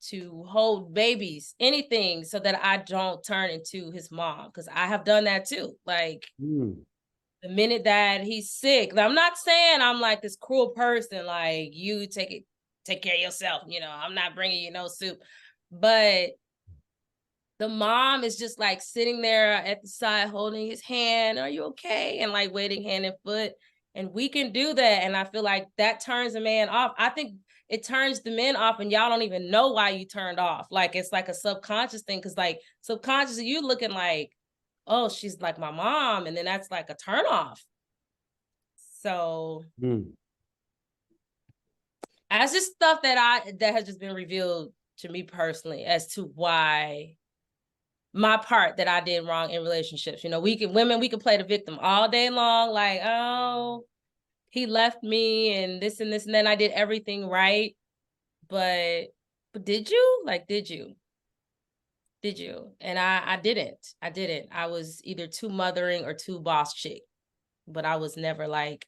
to hold babies, anything, so that I don't turn into his mom, because I have done that too. Like the minute that he's sick, I'm not saying I'm like this cruel person, like you take care of yourself, I'm not bringing you no soup. But the mom is just like sitting there at the side holding his hand, are you okay, and like waiting hand and foot. And we can do that, and I feel like that turns a man off. I think it turns the men off, and y'all don't even know why you turned off. Like it's like a subconscious thing, because like subconsciously you looking like, oh, she's like my mom, and then that's like a turn off. So that's just stuff that has just been revealed to me personally as to why my part that I did wrong in relationships. We can play the victim all day long, like, oh, he left me and this and this, and then I did everything right. But did you? Like, did you? Did you? And I didn't. I was either too mothering or too boss chick, but I was never like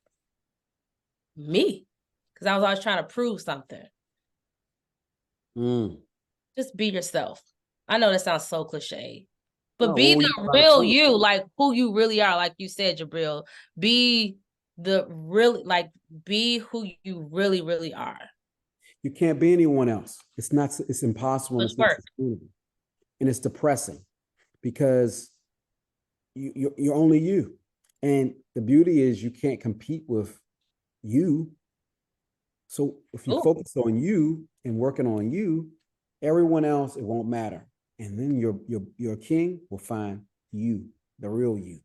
me, because I was always trying to prove something. Just be yourself. I know that sounds so cliche, but be the real you, like who you really are. Like you said, Jabril, be be who you really, really are. You can't be anyone else. It's impossible. And it's not Work. sustainable. And it's depressing because you're only you. And the beauty is you can't compete with you. So if you focus on you and working on you, everyone else, it won't matter. And then your king will find you, the real you.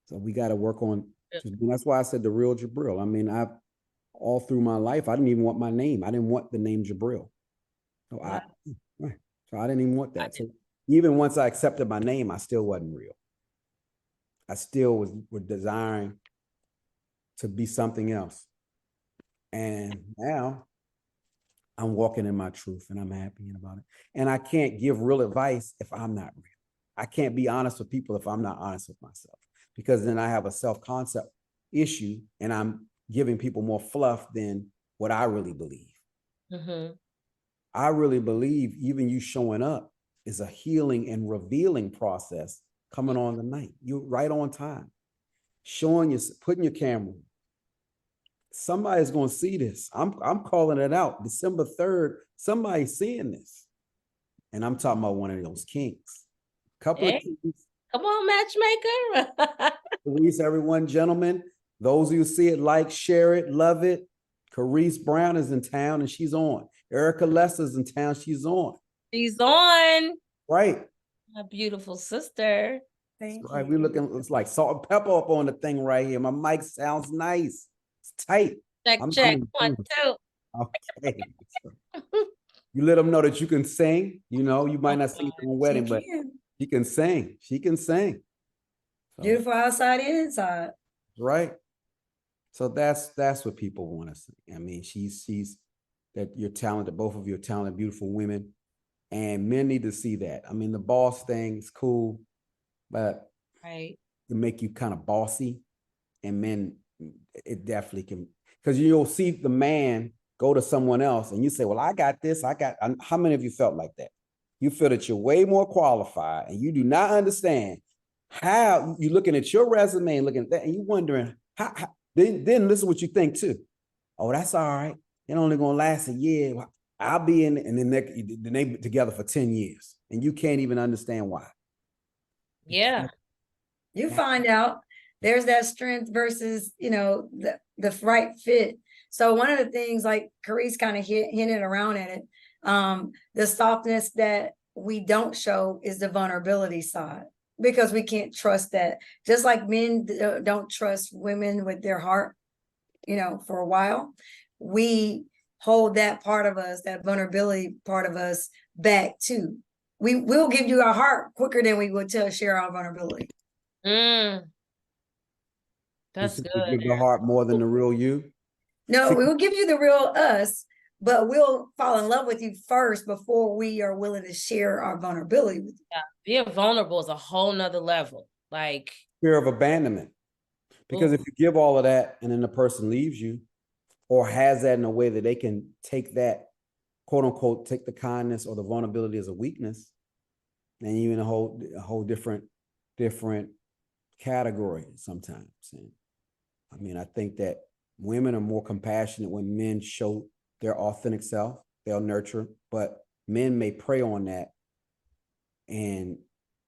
So we got to work on, that's why I said the real Jabril. I mean, all through my life, I didn't even want my name. I didn't want the name Jabril. So I didn't even want that. So even once I accepted my name, I still wasn't real. I still was desiring to be something else. And now I'm walking in my truth and I'm happy about it. And I can't give real advice if I'm not real. I can't be honest with people if I'm not honest with myself, because then I have a self-concept issue and I'm giving people more fluff than what I really believe. Mhm. I really believe even you showing up is a healing and revealing process coming on the night. You're right on time. Showing you, putting your camera. Somebody's going to see this. I'm calling it out. December 3rd, somebody's seeing this. And I'm talking about one of those kings. Couple of Hey. kings. Come on, matchmaker. Carice, everyone, gentlemen. Those of you who see it, like, share it, love it. Carice Brown is in town and she's on. Erica Lester's in town, she's on. She's on. Right. My beautiful sister. Thank Right. you. We looking, it's like salt and pepper up on the thing right here. My mic sounds nice. It's tight. Check, I'm check. impressed. 1, 2. Okay. You let them know that you can sing. You know, you might not sing at the wedding, but can. she can sing. She can sing. So, Beautiful outside and inside. right. So that's what people want to see. I mean, she's that you're talented. Both of you are talented, beautiful women, and men need to see that. I mean, the boss thing is cool, but Right. to make you kind of bossy, and men, it definitely can, because you'll see the man go to someone else and you say, well, I got this, how many of you felt like that? You feel that you're way more qualified and you do not understand how you're looking at your resume and looking at that and you're wondering, then this is what you think too. Oh, that's all right. It only gonna last a year. I'll be in, and then they together for 10 years and you can't even understand why. Yeah. You find out there's that strength versus, the right fit. So one of the things, like Carice kind of hinted around at it, the softness that we don't show is the vulnerability side, because we can't trust that. Just like men don't trust women with their heart, for a while, we hold that part of us, that vulnerability part of us, back too. We will give you our heart quicker than we would share our vulnerability. Mm. That's You good. give the heart more than the real you. No, See- we will give you the real us, but we'll fall in love with you first before we are willing to share our vulnerability with you. Being vulnerable is a whole nother level. Like, Fear of abandonment. Because ooh, if you give all of that and then the person leaves you or has that in a way that they can take that, quote unquote, take the kindness or the vulnerability as a weakness, and even a whole different category sometimes. And I mean, I think that women are more compassionate when men show their authentic self. They'll nurture, but men may prey on that and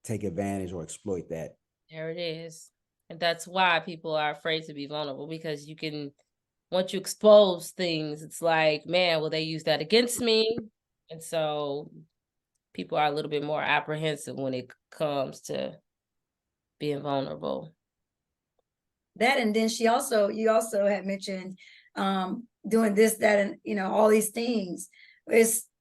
take advantage or exploit that. there it is. And that's why people are afraid to be vulnerable, because you can, once you expose things, it's like, man, will they use that against me? And so people are a little bit more apprehensive when it comes to being vulnerable. That, and then you also had mentioned doing this, that, and all these things.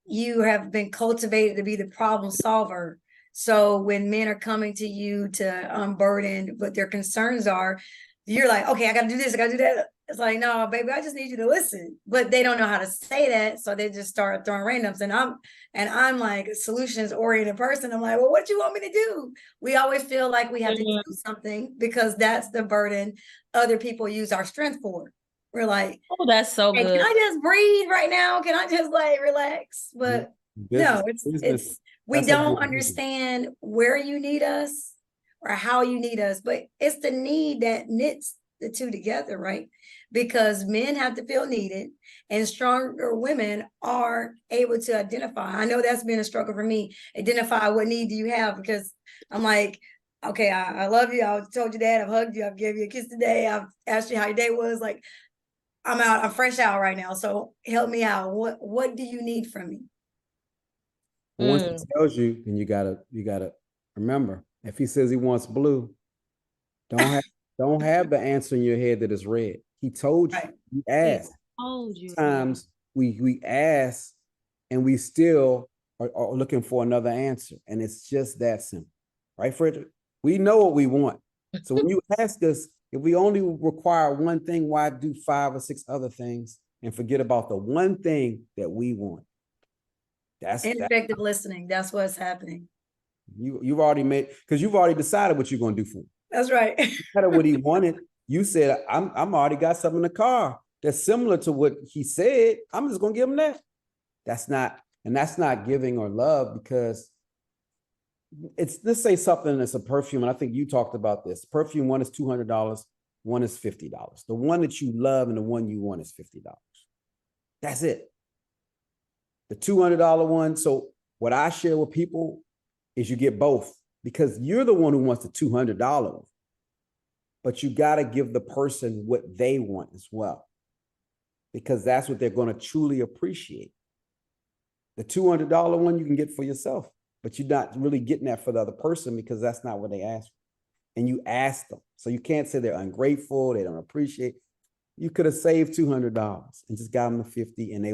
You have been cultivated to be the problem solver. So when men are coming to you to unburden what their concerns are, you're like, okay, I gotta do this, I gotta do that. It's like, no, baby, I just need you to listen. But they don't know how to say that, so they just start throwing randoms. And I'm like a solutions oriented person. I'm like, well, what do you want me to do? We always feel like we have to do something because that's the burden other people use our strength for. We're like, Oh, that's so hey, good. can I just breathe right now? Can I just relax? But no, we don't understand where you need us or how you need us, but it's the need that knits the two together, right? Because men have to feel needed and stronger women are able to identify. I know that's been a struggle for me. Identify what need do you have, because I'm like, okay, I love you. I told you that. I've hugged you. I've gave you a kiss today. I've asked you how your day was. Like, I'm fresh out right now. So help me out. What do you need from me? Once he tells you, then you gotta remember, if he says he wants blue, don't have the answer in your head that is red. He told you. Right. He asked. Told you. Sometimes we ask and we still are looking for another answer. And it's just that simple. Right, Frederick? We know what we want. So when you ask us, if we only require one thing, why do 5 or 6 other things and forget about the one thing that we want? That's Ineffective listening. That's what's happening. You've already made, because you've already decided what you're gonna do for him. That's right. No matter what he wanted, you said, I'm already got something in the car that's similar to what he said. I'm just gonna give him that. That's not giving or love, because it's, let's say something that's a perfume, and I think you talked about this. Perfume, one is $200, one is $50. The one that you love and the one you want is $50. That's it. The $200 one. So what I share with people is you get both, because you're the one who wants the $200, but you got to give the person what they want as well, because that's what they're going to truly appreciate. The $200 one you can get for yourself, but you're not really getting that for the other person, because that's not what they asked for. And you asked them. So you can't say they're ungrateful, they don't appreciate. You could have saved $200 and just got them the 50, and it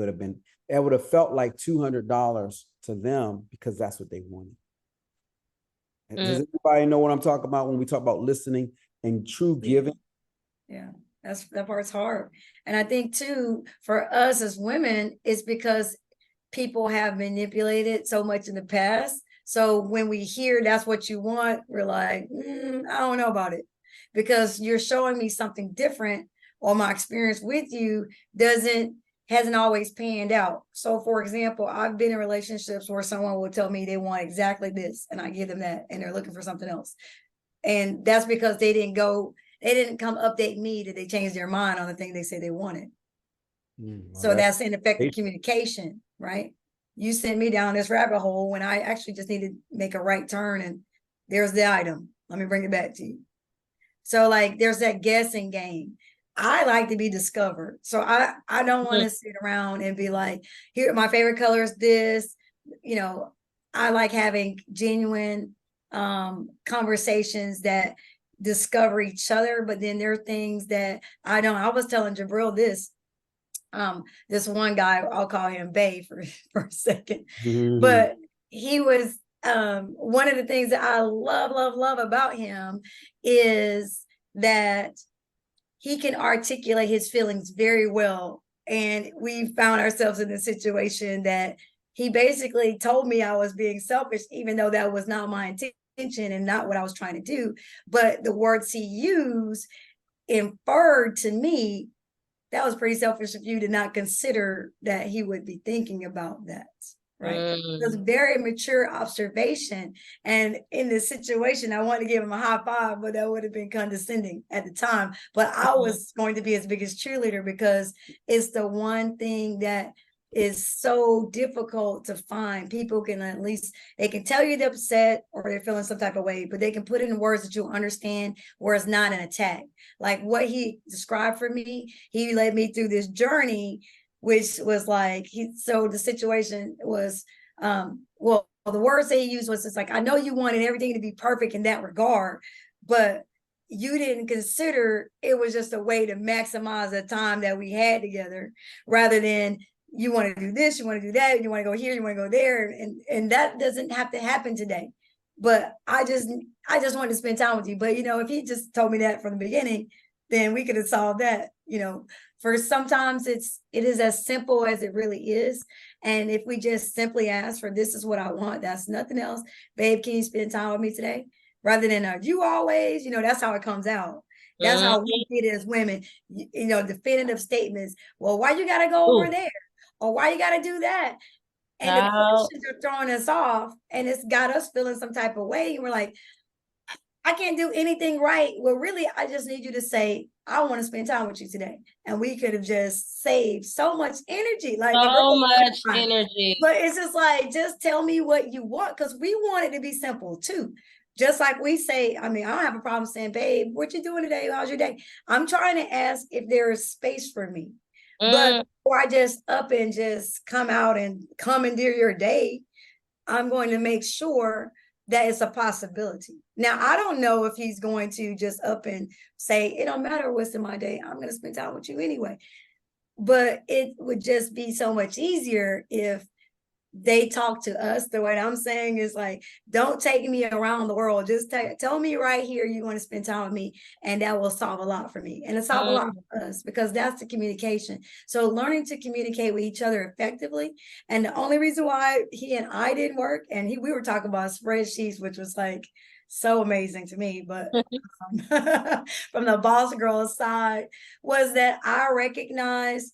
would have felt like $200 to them, because that's what they wanted. Does anybody know what I'm talking about when we talk about listening and true giving? Yeah, that part's hard. And I think too, for us as women, it's because people have manipulated so much in the past. So when we hear that's what you want, we're like, I don't know about it, because you're showing me something different, or my experience with you hasn't always panned out. So for example, I've been in relationships where someone will tell me they want exactly this, and I give them that, and they're looking for something else. And that's because they didn't come update me that they changed their mind on the thing they say they wanted. So that's ineffective communication, right? You sent me down this rabbit hole when I actually just needed to make a right turn, and there's the item. Let me bring it back to you. So like, there's that guessing game. I like to be discovered. So I don't want to sit around and be like, here, my favorite color is this. You know, I like having genuine conversations that discover each other, but then there are things that I don't. I was telling Jabril this one guy, I'll call him Bay for a second, but he was one of the things that I love about him is that he can articulate his feelings very well. And we found ourselves in a situation that he basically told me I was being selfish, even though that was not my intention and not what I was trying to do. But the words he used inferred to me that was pretty selfish of you to not consider that he would be thinking about that, right? It was very mature observation. And in this situation, I wanted to give him a high five, but that would have been condescending at the time. But I was going to be his biggest cheerleader, because it's the one thing that is so difficult to find. People can at least, they can tell you they're upset or they're feeling some type of way, but they can put it in words that you understand, where it's not an attack. Like what he described for me, he led me through this journey, which was like, so the situation was, well, the words that he used was just like, I know you wanted everything to be perfect in that regard, but you didn't consider it was just a way to maximize the time that we had together, rather than you want to do this, you want to do that, you want to go here, you want to go there. And that doesn't have to happen today. But I just wanted to spend time with you. But, you know, if he just told me that from the beginning, then we could have solved that. You know, for sometimes it is as simple as it really is. And if we just simply ask for, this is what I want, that's nothing else. Babe, can you spend time with me today? Rather than you always, you know, that's how it comes out. That's how we see it as women, you know, definitive statements. Well, why you got to go over there? Or why you got to do that? And the questions are throwing us off, and it's got us feeling some type of way. We're like, I can't do anything right. Well, really, I just need you to say, I want to spend time with you today. And we could have just saved so much energy. Like so much energy. But it's just like, just tell me what you want, because we want it to be simple too. Just like we say, I mean, I don't have a problem saying, babe, what you doing today? How's your day? I'm trying to ask if there is space for me. But before I just up and just come out and commandeer your day, I'm going to make sure that it's a possibility. Now, I don't know if he's going to just up and say, it don't matter what's in my day, I'm going to spend time with you anyway. But it would just be so much easier if they talk to us. The way I'm saying is like, don't take me around the world. Just tell me right here you want to spend time with me, and that will solve a lot for me. And it solve a lot for us because that's the communication. So learning to communicate with each other effectively. And the only reason why he and I didn't work, and we were talking about spreadsheets, which was like so amazing to me, but from the boss girl side, was that I recognized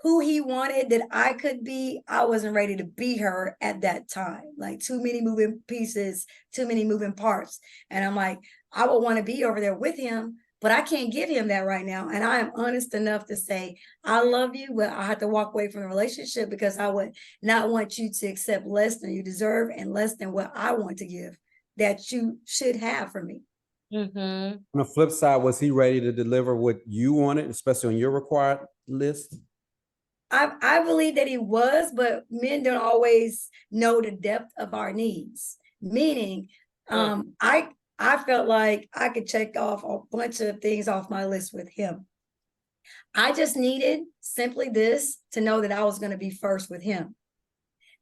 who he wanted that I could be. I wasn't ready to be her at that time. Like too many moving pieces, too many moving parts. And I'm like, I would want to be over there with him, but I can't give him that right now. And I am honest enough to say, I love you, but I have to walk away from the relationship because I would not want you to accept less than you deserve and less than what I want to give that you should have for me. Mm-hmm. On the flip side, was he ready to deliver what you wanted, especially on your required list? I believe that he was, but men don't always know the depth of our needs. Meaning, I felt like I could check off a bunch of things off my list with him. I just needed simply this to know that I was going to be first with him.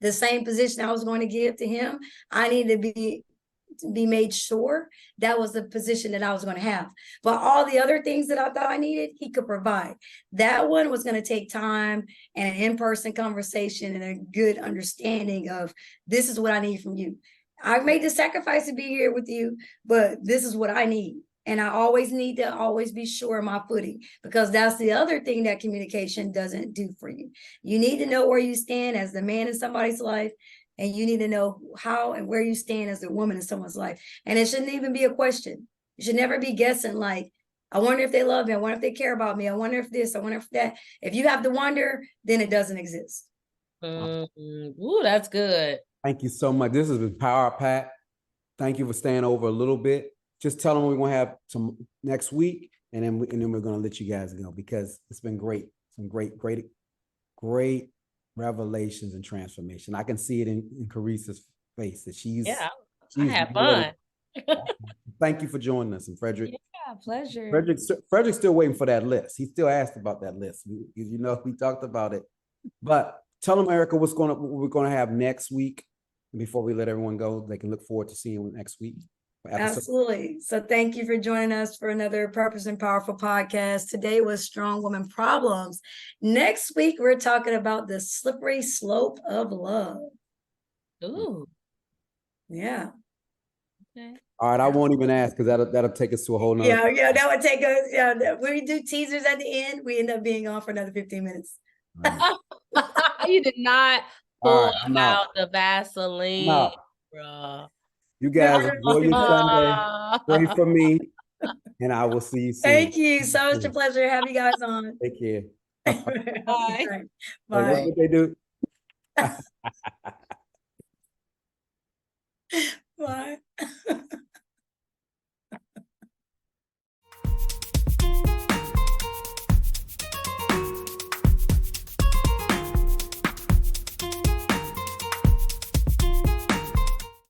The same position I was going to give to him, I needed to be made sure that was the position that I was going to have. But all the other things that I thought I needed, he could provide. That one was going to take time and an in-person conversation and a good understanding of this is what I need from you. I've made the sacrifice to be here with you, but this is what I need. And I always need to always be sure of my footing, because that's the other thing that communication doesn't do for you. You need to know where you stand as the man in somebody's life, and you need to know how and where you stand as a woman in someone's life. And it shouldn't even be a question. You should never be guessing like, I wonder if they love me. I wonder if they care about me. I wonder if this, I wonder if that. If you have to wonder, then it doesn't exist. Ooh, that's good. Thank you so much. This has been Power Pack. Thank you for staying over a little bit. Just tell them we're going to have some next week, and then we're going to let you guys go, because it's been great. Some great revelations and transformation. I can see it in Carissa's face that she's I had fun. Thank you for joining us. And Frederick. Yeah, pleasure. Frederick's still waiting for that list. He still asked about that list. We talked about it. But tell them, Erica, what we're going to have next week. Before we let everyone go, they can look forward to seeing you next week. Absolutely. So thank you for joining us for another Purpose and Powerful podcast. Today was Strong Woman Problems. Next week, we're talking about the slippery slope of love. Ooh. Yeah. Okay. All right, I won't even ask, because that'll take us to a whole nother. Yeah, that would take us. Yeah, when we do teasers at the end, we end up being on for another 15 minutes. Right. You did not pull I'm out the Vaseline, bruh. You guys enjoy your Sunday. Pray for me, and I will see you soon. Thank you. So much a pleasure to have you guys on. Take care. Bye. Bye. What they do? Bye.